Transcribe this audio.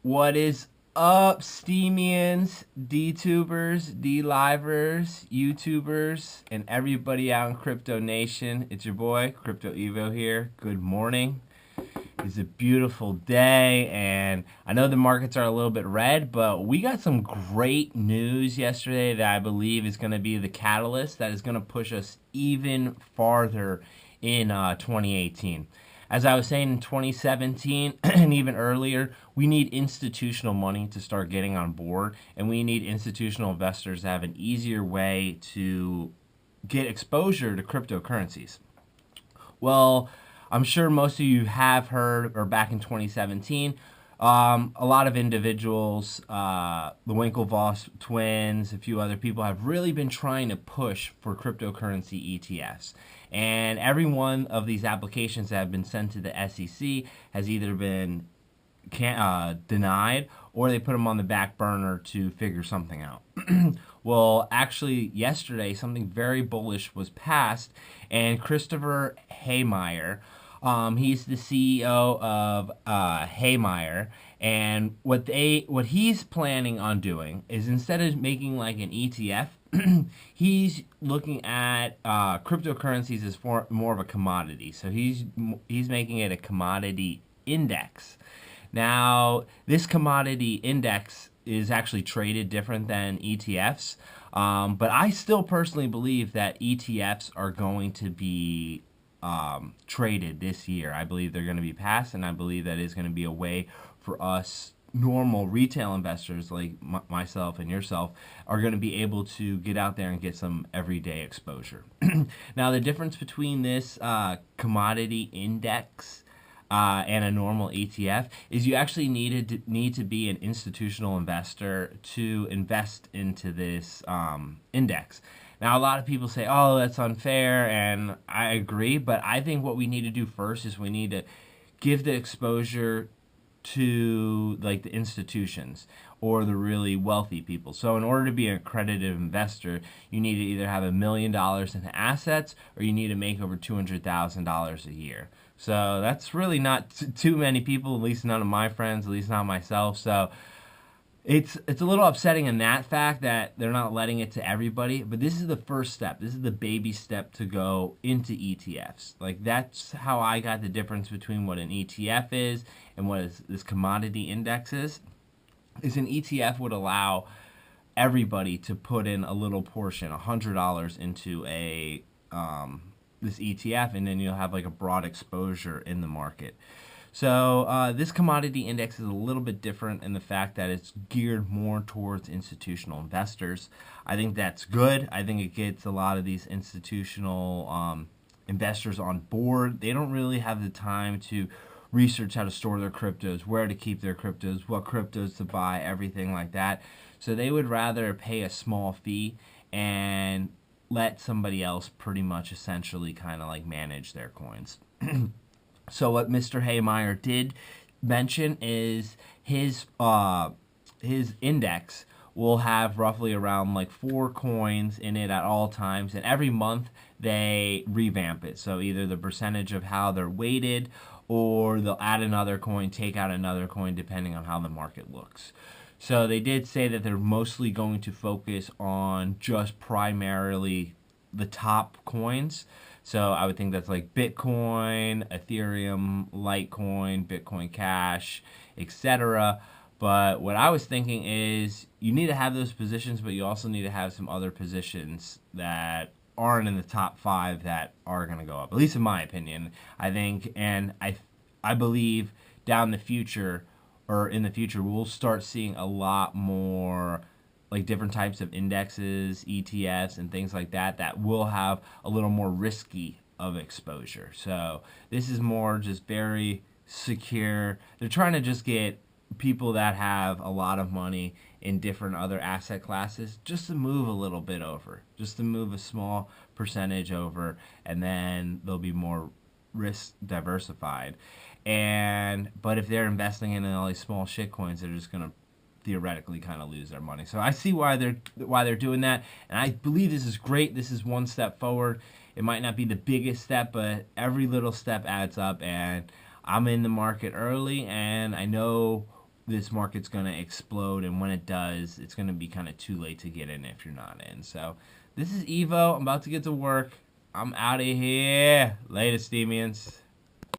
What is up, Steamians, Dtubers, D-Livers, YouTubers, and everybody out in Crypto Nation? It's your boy, Crypto Evo here. Good morning. It's a beautiful day, and I know the markets are a little bit red, but we got some great news yesterday that I believe is going to be the catalyst that is going to push us even farther in 2018. As I was saying in 2017 and even earlier, we need institutional money to start getting on board, and we need institutional investors to have an easier way to get exposure to cryptocurrencies. Well, I'm sure most of you have heard, or back in 2017, a lot of individuals, the Winklevoss twins, a few other people have really been trying to push for cryptocurrency ETFs. And every one of these applications that have been sent to the SEC has either been denied, or they put them on the back burner to figure something out. Well, actually, yesterday, something very bullish was passed, and Christopher Haymeyer, he's the CEO of Haymeyer, and what he's planning on doing is, instead of making like an ETF, he's looking at cryptocurrencies as more of a commodity. So he's making it a commodity index. Now, this commodity index is actually traded different than ETFs, but I still personally believe that ETFs are going to be traded this year. I believe they're going to be passed, and I believe that is going to be a way for us normal retail investors like myself and yourself are going to be able to get out there and get some everyday exposure. Now, the difference between this commodity index and a normal ETF is you actually need to be an institutional investor to invest into this index. Now, a lot of people say, oh, that's unfair, and I agree, but I think what we need to do first is we need to give the exposure to like the institutions or the really wealthy people. So in order to be an accredited investor, you need to either have $1 million in assets, or you need to make over $200,000 a year. So that's really not too many people, at least none of my friends, at least not myself. So it's a little upsetting in that fact that they're not letting it to everybody, but this is the first step. This is the baby step to go into ETFs. Like, that's how I got the difference between what an ETF is and what this commodity index is an ETF would allow everybody to put in a little portion, $100 into a this ETF, and then you'll have like a broad exposure in the market. So this commodity index is a little bit different in the fact that it's geared more towards institutional investors. I think that's good. I think it gets a lot of these institutional investors on board. They don't really have the time to research how to store their cryptos, where to keep their cryptos, what cryptos to buy, everything like that. So they would rather pay a small fee and let somebody else pretty much essentially kind of like manage their coins. So what Mr. Haymeyer did mention is his index will have roughly around like 4 coins in it at all times, and every month they revamp it. So either the percentage of how they're weighted, or they'll add another coin, take out another coin, depending on how the market looks. So they did say that they're mostly going to focus on just primarily the top coins. So I would think that's like Bitcoin, Ethereum, Litecoin, Bitcoin Cash, etc. But what I was thinking is you need to have those positions, but you also need to have some other positions that aren't in the top 5 that are going to go up, at least in my opinion. I think, and I believe down the future, or in the future, we'll start seeing a lot more like different types of indexes, ETFs, and things like that that will have a little more risky of exposure. So this is more just very secure. They're trying to just get people that have a lot of money in different other asset classes just to move a little bit over, just to move a small percentage over, and then they'll be more risk diversified. But if they're investing in all these small shit coins, they're just gonna theoretically kind of lose their money. So I see why they're doing that, and I believe this is great. This is one step forward. It might not be the biggest step, but every little step adds up, and I'm in the market early, and I know this market's going to explode, and when it does, it's going to be kind of too late to get in if you're not in. So this is Evo. I'm about to get to work. I'm out of here. Later, Steemians.